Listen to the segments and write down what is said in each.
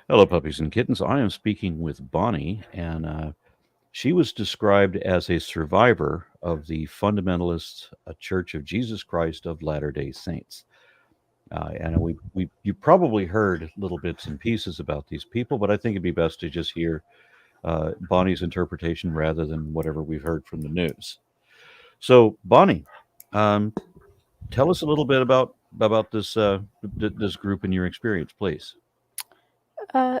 Hello, puppies and kittens. I am speaking with Bonnie, and she was described as a survivor of the Fundamentalist Church of Jesus Christ of Latter day Saints. And you probably heard little bits and pieces about these people, but I think it'd be best to just hear Bonnie's interpretation rather than whatever we've heard from the news. So, Bonnie, um, tell us a little bit about this group and your experience, please.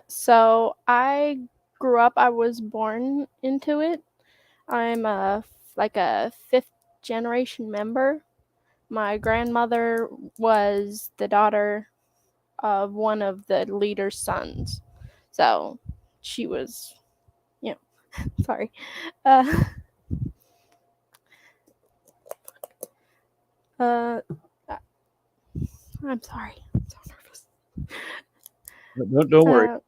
So I grew up. I was born into it. I'm a fifth generation member. My grandmother was the daughter of one of the leader's sons, so she was, you know, sorry. Uh, uh, I'm sorry. I'm so nervous. Don't worry. Uh,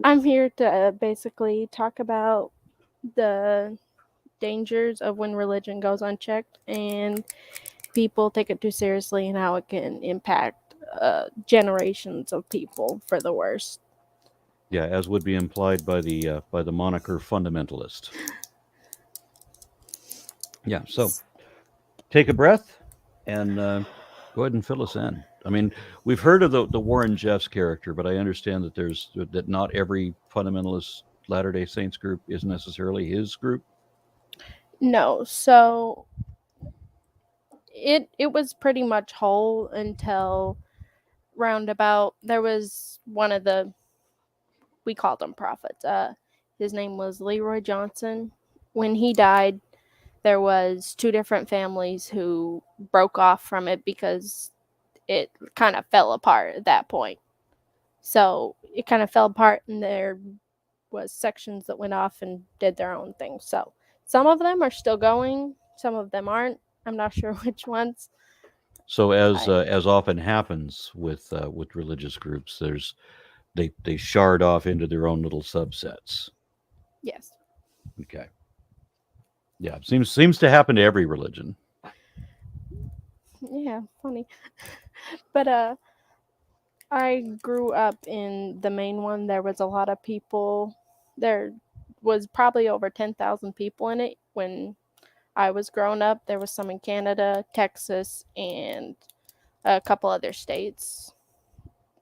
I'm here to basically talk about the dangers of when religion goes unchecked and people take it too seriously and how it can impact generations of people for the worst. Yeah, as would be implied by the moniker fundamentalist. Yeah. So take a breath and go ahead and fill us in. I mean, we've heard of the Warren Jeffs character, but I understand that not every fundamentalist Latter Day Saints group is necessarily his group. No, so it was pretty much whole until roundabout there was one of the, we called him prophets. His name was Leroy Johnson. When he died, there was two different families who broke off from it because it kind of fell apart at that point. So it kind of fell apart, and there was sections that went off and did their own thing. So some of them are still going, some of them aren't. I'm not sure which ones. So I as often happens with religious groups, they shard off into their own little subsets. yes, Okay. Yeah, seems to happen to every religion. yeah, funny. But I grew up in the main one. There was a lot of people. There was probably over 10,000 people in it when I was growing up. There was some in Canada, Texas, and a couple other states.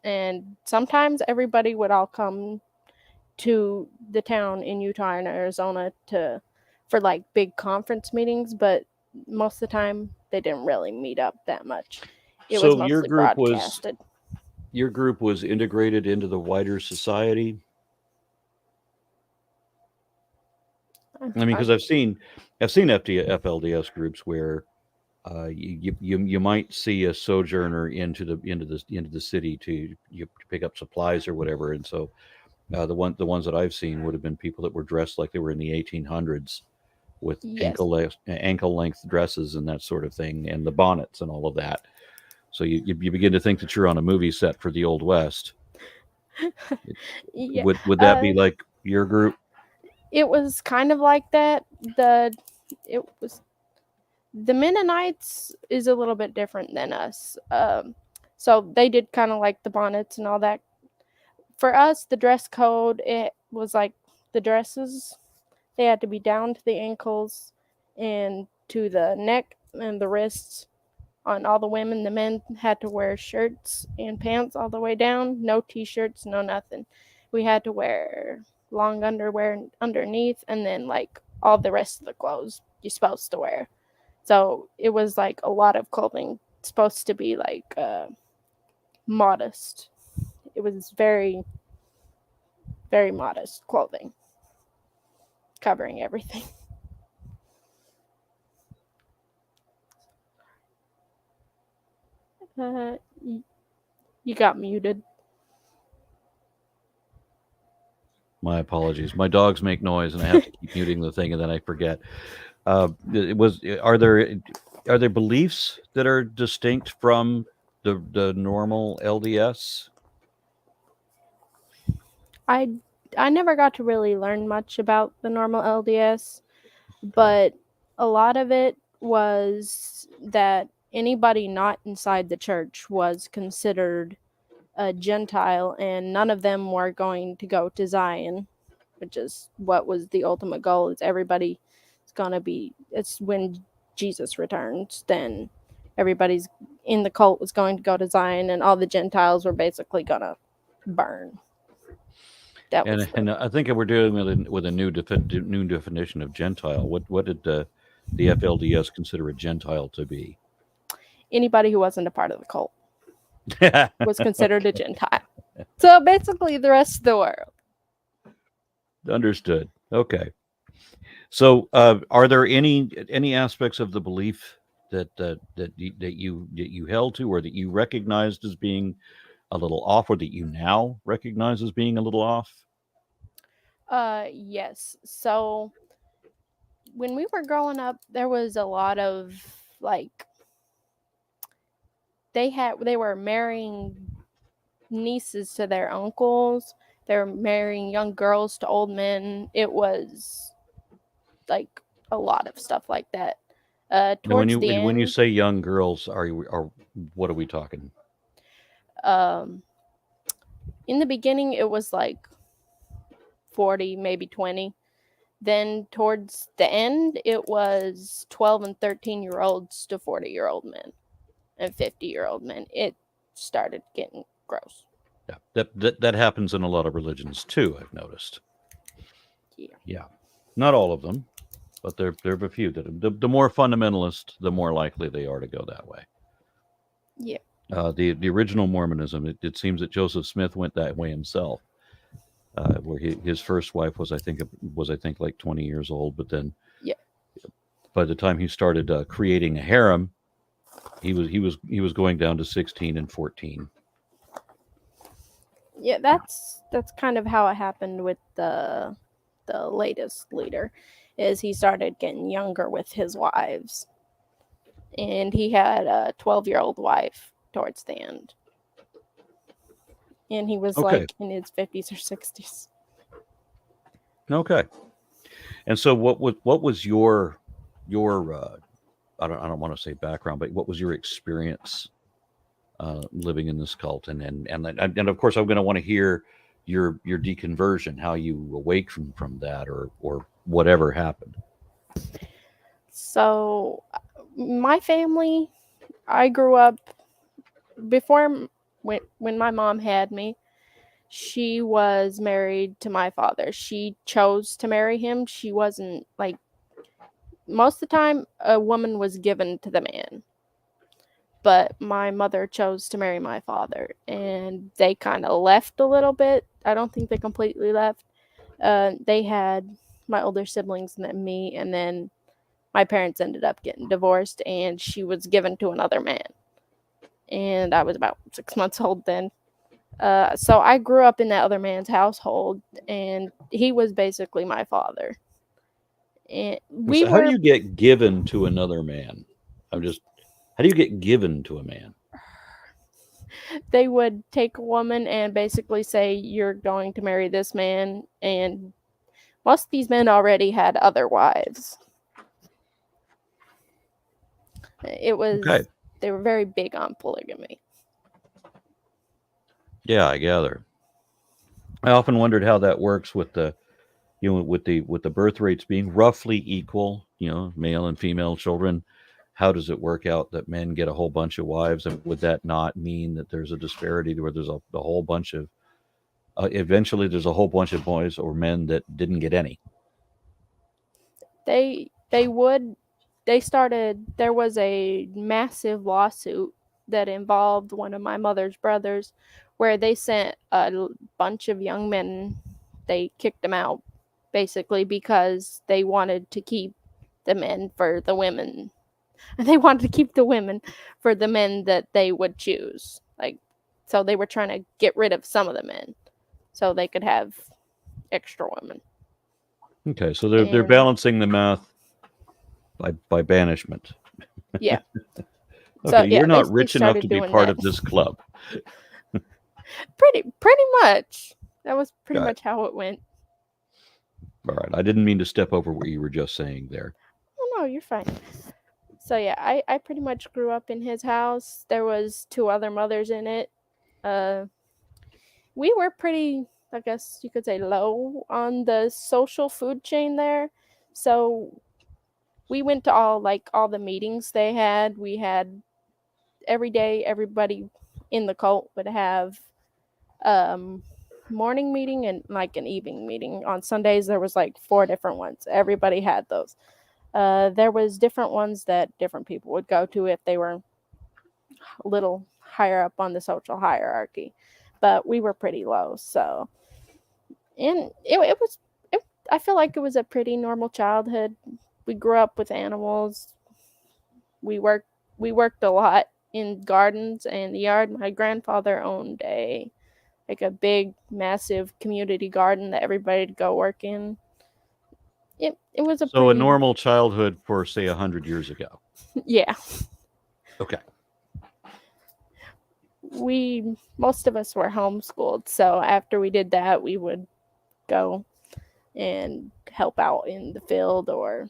And sometimes everybody would all come to the town in Utah and Arizona to for like big conference meetings, but most of the time they didn't really meet up that much. It was So mostly broadcasted. your group was integrated into the wider society. I mean, I, because I've seen FLDS groups where you might see a sojourner into the city to pick up supplies or whatever, and so the ones that I've seen would have been people that were dressed like they were in the 1800s with yes, ankle length dresses and that sort of thing, and the bonnets and all of that. So you begin to think that you're on a movie set for the Old West. yeah. Would that be Uh, like your group? it was kind of like that. It was the Mennonites is a little bit different than us. So they did kind of like the bonnets and all that. For us, the dress code, it was like the dresses, they had to be down to the ankles and to the neck and the wrists on all the women. The men had to wear shirts and pants all the way down, no t-shirts, no nothing. We had to wear long underwear underneath, and then like all the rest of the clothes you're supposed to wear. So it was like a lot of clothing supposed to be like modest. It was very modest clothing covering everything. Uh, you got muted. My apologies. My dogs make noise, and I have to keep muting the thing, and then I forget. It was are there beliefs that are distinct from the normal LDS? I I never got to really learn much about the normal LDS, Okay. but a lot of it was that anybody not inside the church was considered a Gentile, and none of them were going to go to Zion, which is what was the ultimate goal. Is everybody is gonna be? It's when Jesus returns, then everybody's in the cult was going to go to Zion, and all the Gentiles were basically gonna burn. That was And I think we're dealing with a new new definition of Gentile. What did the FLDS consider a Gentile to be? anybody who wasn't a part of the cult was considered a Gentile. So basically, the rest of the world. Understood. Okay. So, are there any aspects of the belief that you held to, or that you recognized as being a little off, or that you now recognize as being a little off? Yes. So when we were growing up, there was a lot of like they were marrying nieces to their uncles. They were marrying young girls to old men. It was like a lot of stuff like that. Now, Towards the when you end, say young girls, what are we talking? um, in the beginning, it was like 40, maybe 20. Then towards the end, it was 12 and 13-year-olds to 40-year-old men and 50-year-old men. It started getting gross. Yeah, that happens in a lot of religions too. I've noticed. Yeah. Yeah, not all of them, but there are a few that the more fundamentalist, the more likely they are to go that way. Yeah. The original Mormonism, it seems that Joseph Smith went that way himself, where his first wife was I think like 20 years old, but then Yeah. by the time he started creating a harem, he was going down to 16 and 14. Yeah, that's kind of how it happened with the latest leader, is he started getting younger with his wives, and he had a 12-year-old wife towards the end, and he was Okay. like in his 50s or 60s. Okay. And so what was your I don't want to say background, but what was your experience living in this cult? And of course, I'm going to want to hear your deconversion, how you awake from that, or whatever happened. So my family, I grew up before when my mom had me. She was married to my father. She chose to marry him. She wasn't like, most of the time a woman was given to the man, but my mother chose to marry my father, and they kind of left a little bit. I don't think they completely left. They had my older siblings and then me, and then my parents ended up getting divorced, and she was given to another man, and I was about 6 months old then. So I grew up in that other man's household, and he was basically my father. And we So how do were you get given to another man? How do you get given to a man? They would take a woman and basically say, you're going to marry this man, and most of these men already had other wives. It was Okay. They were very big on polygamy. Yeah, I gather. I often wondered how that works with the birth rates being roughly equal, male and female children. How does it work out that men get a whole bunch of wives? And would that not mean that there's a disparity where there's a whole bunch of eventually there's a whole bunch of boys or men that didn't get any? They started, there was a massive lawsuit that involved one of my mother's brothers, where they sent a bunch of young men, they kicked them out basically because they wanted to keep the men for the women. They wanted to keep the women for the men that they would choose. Like, so they were trying to get rid of some of the men so they could have extra women. Okay, so they're balancing the math by banishment. Yeah. Okay, So yeah, you're not they rich enough to started be doing part that. of this club. Pretty much. That was pretty Got it. much how it went. All right, I didn't mean to step over what you were just saying there. Oh no, you're fine. So yeah, I pretty much grew up in his house. There was two other mothers in it. we were pretty, I guess you could say, low on the social food chain there. So we went to all the meetings they had. We had every day, everybody in the cult would have morning meeting and like an evening meeting. On Sundays there was like 4 different ones. Everybody had those. There was different ones that different people would go to if they were a little higher up on the social hierarchy, but we were pretty low. So, and it was, I feel like it was a pretty normal childhood. We grew up with animals. We worked a lot in gardens and the yard. My grandfather owned a big, massive community garden that everybody'd go work in. It was a So a pretty normal childhood for, say, 100 years ago. yeah. Okay. Most of us were homeschooled, so after we did that, we would go and help out in the field or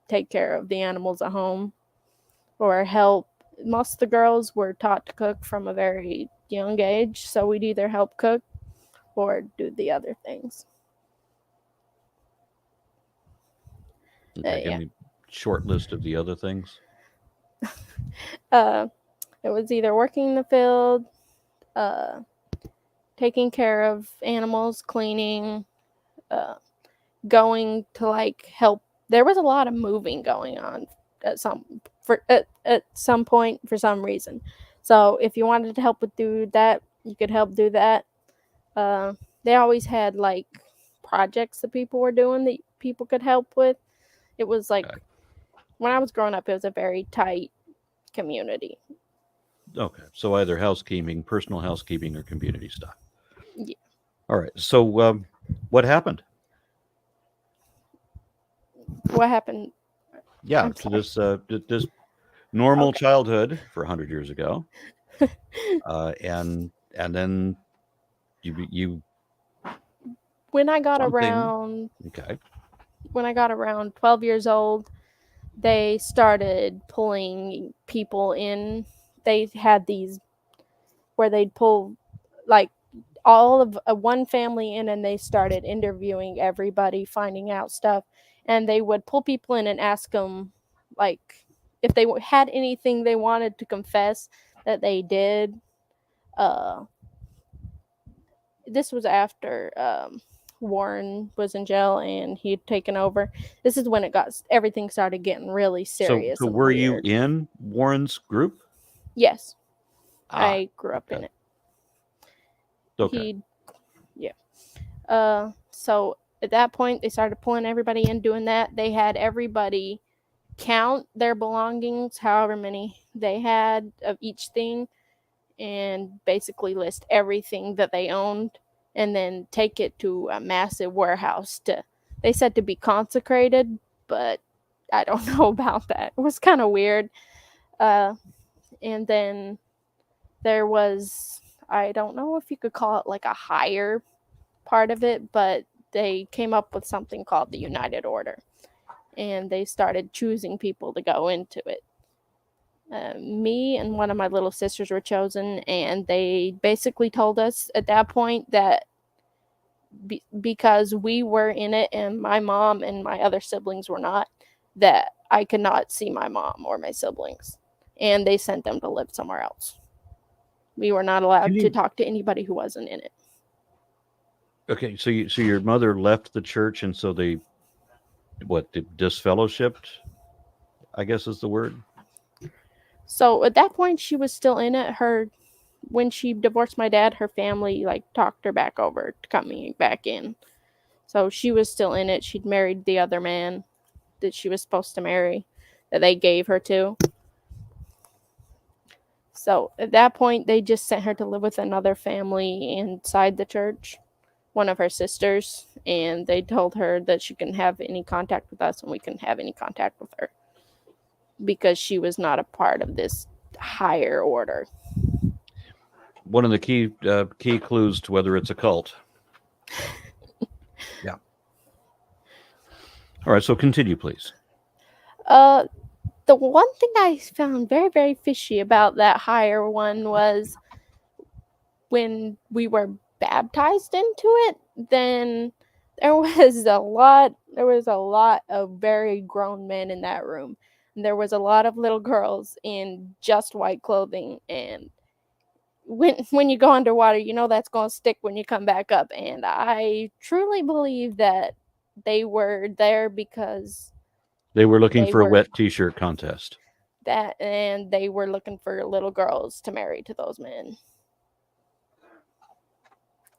take care of the animals at home or help. Most of the girls were taught to cook from a very young age, so we'd either help cook or do the other things. Okay. Give Yeah. me a short list of the other things. It was either working in the field, taking care of animals, cleaning, going to help. There was a lot of moving going on at some point for some reason. So if you wanted to help with do that, you could help do that. They always had projects that people were doing that people could help with. It was Okay. when I was growing up, it was a very tight community. Okay. So either housekeeping, personal housekeeping, or community stuff. Yeah. All right. So what happened? What happened? Yeah, I'm to sorry. this normal Okay. childhood for 100 years ago, and then you When I got something. around Okay. 12 years old, they started pulling people in. They had these where they'd pull like all of one family in and they started interviewing everybody, finding out stuff. And they would pull people in and ask them if they had anything they wanted to confess that they did. This was after Warren was in jail and he'd taken over. This is when everything started getting really So serious and were you weird. in Warren's group? Yes, Ah, I grew up in okay. it. Okay. So at that point, they started pulling everybody in, doing that. They had everybody count their belongings, however many they had of each thing, and basically list everything that they owned, and then take it to a massive warehouse they said to be consecrated, but I don't know about that. It was kind of weird. And then there was, I don't know if you could call it like a higher part of it, but they came up with something called the United Order, and they started choosing people to go into it. Me and one of my little sisters were chosen, and they basically told us at that point that because we were in it and my mom and my other siblings were not, that I could not see my mom or my siblings, and they sent them to live somewhere else. We were not allowed to talk to anybody who wasn't in it. Okay. So your mother left the church, and so they disfellowshipped, I guess is the word. So at that point, she was still in it. When she divorced my dad, her family talked her back over to coming back in. So she was still in it. She'd married the other man that she was supposed to marry, that they gave her to. So at that point, they just sent her to live with another family inside the church, one of her sisters, and they told her that she couldn't have any contact with us and we couldn't have any contact with her because she was not a part of this higher order. One of the key clues to whether it's a cult. Yeah. All right. So continue, please. The one thing I found very, very fishy about that higher one was when we were baptized into it, then there was a lot of very grown men in that room. And there was a lot of little girls in just white clothing, and when you go underwater, you know that's going to stick when you come back up. And I truly believe that they were there because They were looking they for a were wet t-shirt contest. and they were looking for little girls to marry to those men.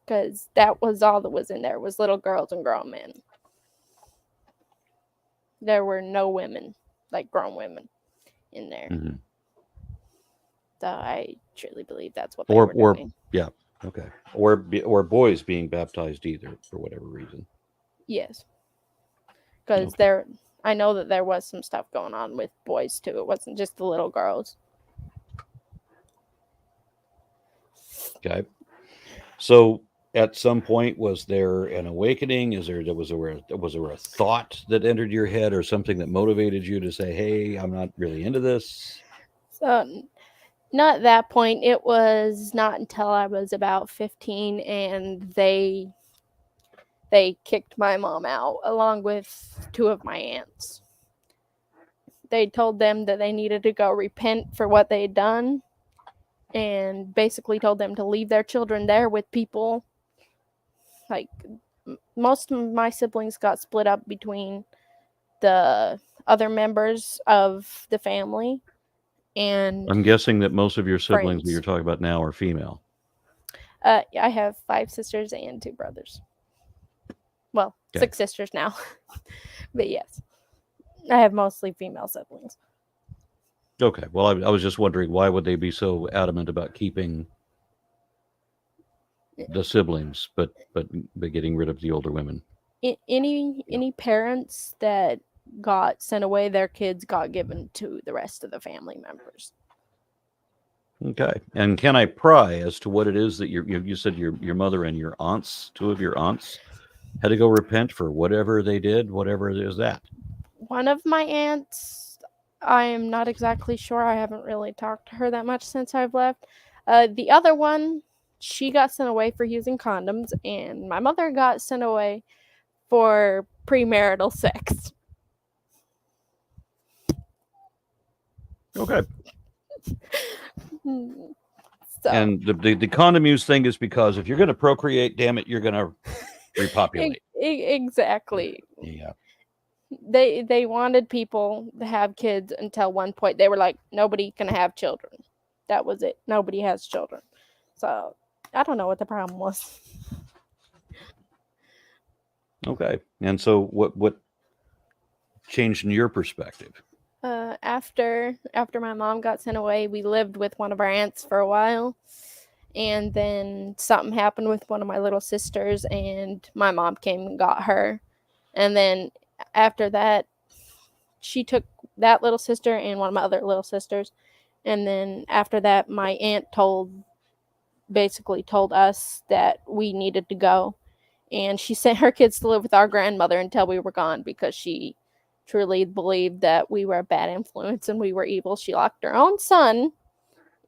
Because that was all that was in there, was little girls and grown men. There were no women, like grown women, in there. Mm-hmm. So I truly believe that's what they were doing. Yeah, okay. Or boys being baptized either, for whatever reason. Yes. Because I know that there was some stuff going on with boys too. It wasn't just the little girls. Okay. So at some point, was there an awakening? Was there a thought that entered your head, or something that motivated you to say, "Hey, I'm not really into this"? So not at that point. It was not until I was about 15, and they kicked my mom out along with two of my aunts. They told them that they needed to go repent for what they had done, and basically told them to leave their children there with people. Like, most of my siblings got split up between the other members of the family, and I'm guessing that most of your siblings that friends. you're talking about now are female. I have 5 sisters and 2 brothers. Well, Okay. 6 sisters now. But yes, I have mostly female siblings. Okay. Well, I was just wondering, why would they be so adamant about keeping the siblings, but getting rid of the older women? Any parents that got sent away, their kids got given to the rest of the family members. Okay. And can I pry as to what it is that you said your mother and your aunts, 2 of your aunts, had to go repent for whatever they did, whatever it is that? One of my aunts, I am not exactly sure. I haven't really talked to her that much since I've left. The other one, she got sent away for using condoms, and my mother got sent away for premarital sex. Okay. So, And the condom use thing is because if you're going to procreate, damn it, you're going to repopulate. Exactly. Yeah. They wanted people to have kids until one point. They were like, nobody can have children. That was it. Nobody has children. So I don't know what the problem was. Okay. And so what changed in your perspective? After my mom got sent away, we lived with one of our aunts for a while, and then something happened with one of my little sisters, and my mom came and got her. And then after that, she took that little sister and one of my other little sisters. And then after that, my aunt basically told us that we needed to go. And she sent her kids to live with our grandmother until we were gone, because she truly believed that we were a bad influence and we were evil. She locked her own son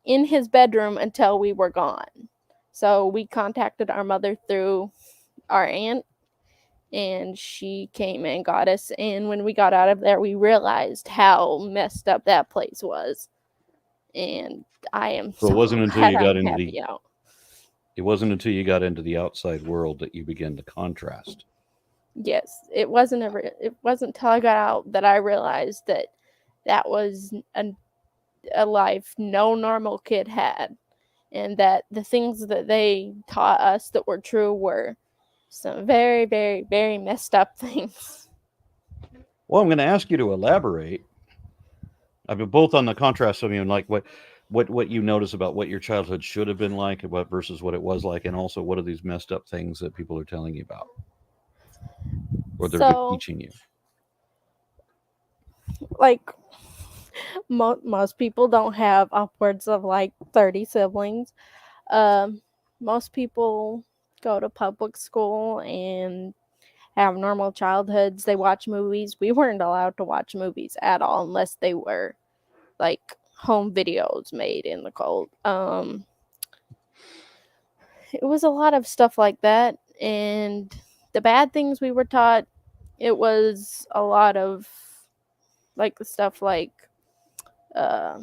in his bedroom until we were gone. So we contacted our mother through our aunt, and she came and got us. And when we got out of there, we realized how messed up that place was. And I am So it wasn't until you got into happy out. It wasn't until you got into the outside world that you began to contrast. Yes, it wasn't until I got out that I realized that was a life no normal kid had, and that the things that they taught us that were true were some very, very, very messed up things. Well, I'm going to ask you to elaborate. I mean, both on the contrast. I mean, like what you notice about what your childhood should have been like, and what versus what it was like, and also what are these messed up things that people are telling you about, or they're teaching you. Like, most people don't have upwards of like 30 siblings. Most people go to public school and have normal childhoods. They watch movies. We weren't allowed to watch movies at all unless they were like home videos made in the cold. it was a lot of stuff like that. And the bad things we were taught, it was a lot of like the stuff like uh,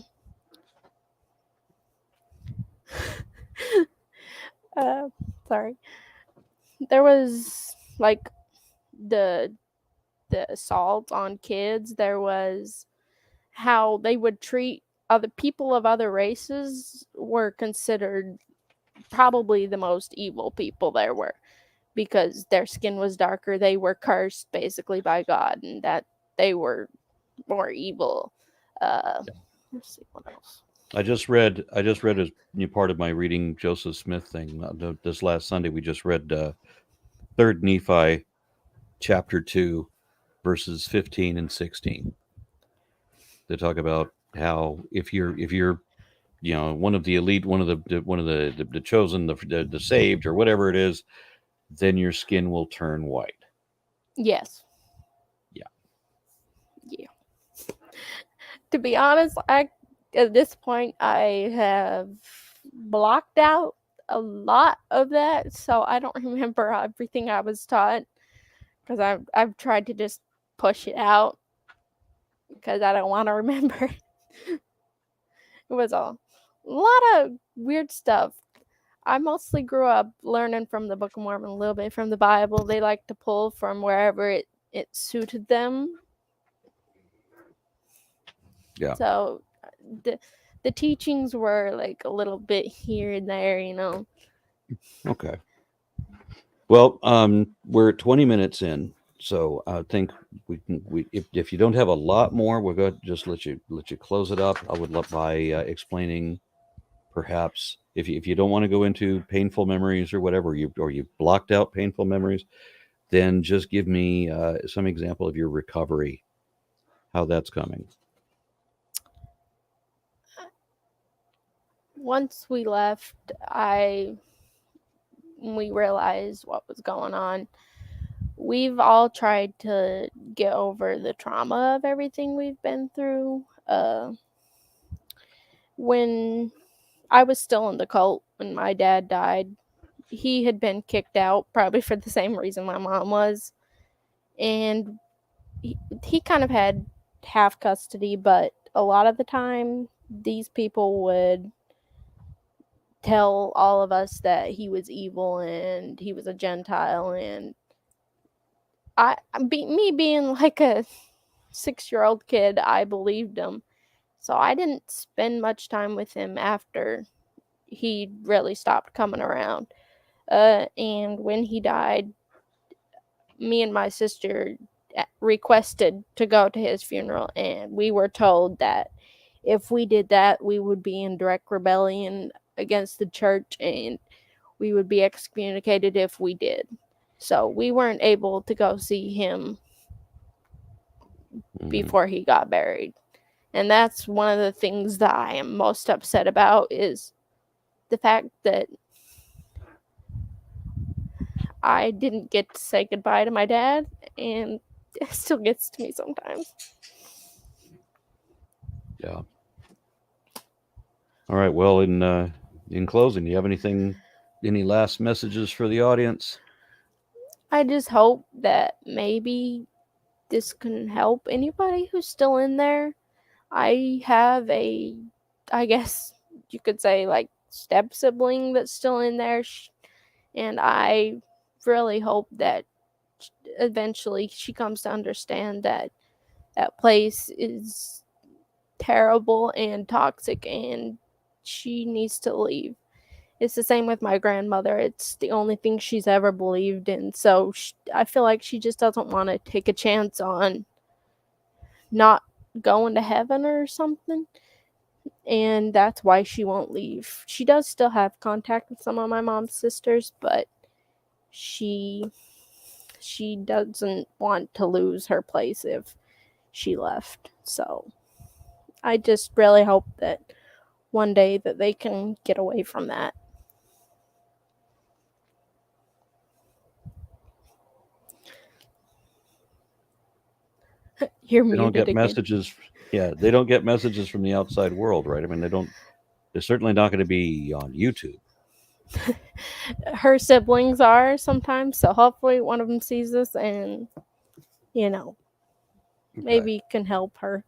uh sorry, there was like the assault on kids. There was how they would treat other people of other races were considered probably the most evil people there were, because their skin was darker. They were cursed basically by God, and that they were more evil. Let's see what else. I just read as part of my reading Joseph Smith thing this last Sunday. We just read Third Nephi chapter 2 verses 15 and 16. They talk about how if you're one of the elite, one of the chosen, the saved, or whatever it is, then your skin will turn white. Yes. Yeah. Yeah. To be honest, at this point I have blocked out a lot of that, so I don't remember everything I was taught, because I've tried to just push it out because I don't want to remember. It was a lot of weird stuff. I mostly grew up learning from the Book of Mormon, a little bit from the Bible. They like to pull from wherever it suited them. Yeah. So the teachings were like a little bit here and there. Okay. Well, we're 20 minutes in, so I think if you don't have a lot more, we're going to just let you close it up. I would love by explaining, perhaps, if you don't want to go into painful memories or whatever, you blocked out painful memories, then just give me some example of your recovery, how that's coming. Once we left, we realized what was going on. We've all tried to get over the trauma of everything we've been through. When I was still in the cult when my dad died, he had been kicked out, probably for the same reason my mom was. And he kind of had half custody, but a lot of the time, these people would tell all of us that he was evil and he was a Gentile. And me being like a 6-year-old kid, I believed him. So I didn't spend much time with him after he really stopped coming around. And when he died, me and my sister requested to go to his funeral, and we were told that if we did that, we would be in direct rebellion against the church and we would be excommunicated if we did. So we weren't able to go see him before he got buried. And that's one of the things that I am most upset about, is the fact that I didn't get to say goodbye to my dad, and it still gets to me sometimes. Yeah. All right. Well, in closing, do you have any last messages for the audience? I just hope that maybe this can help anybody who's still in there. I have I guess you could say, like, step sibling that's still in there, and I really hope that eventually she comes to understand that that place is terrible and toxic and she needs to leave. It's the same with my grandmother. It's the only thing she's ever believed in. So I feel like she just doesn't want to take a chance on not going to heaven or something. And that's why she won't leave. She does still have contact with some of my mom's sisters, but she doesn't want to lose her place if she left. So I just really hope that one day that they can get away from that. You're They don't muted get again. messages. Yeah, they don't get messages from the outside world, right? I mean, they're certainly not going to be on YouTube. her siblings are sometimes. So hopefully one of them sees this and, maybe can help her.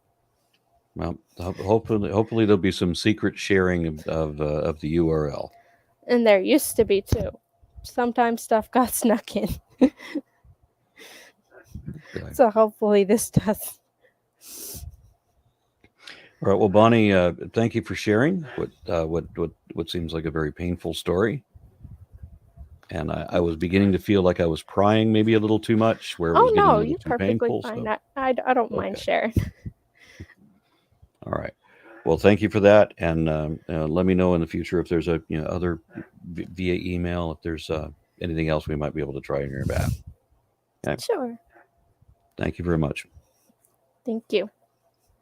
Well, hopefully there'll be some secret sharing of the URL. And there used to be too. Sometimes stuff got snuck in. Okay. So hopefully this does. All right. Well, Bonnie, thank you for sharing what seems like a very painful story. And I was beginning to feel like I was prying maybe a little too much, where it was Oh getting a no, little you're too perfectly painful. fine. So, I don't mind okay. sharing. All right. Well, thank you for that, and let me know in the future if there's other via email if there's anything else we might be able to try on your behalf. Okay. Sure. Thank you very much. Thank you.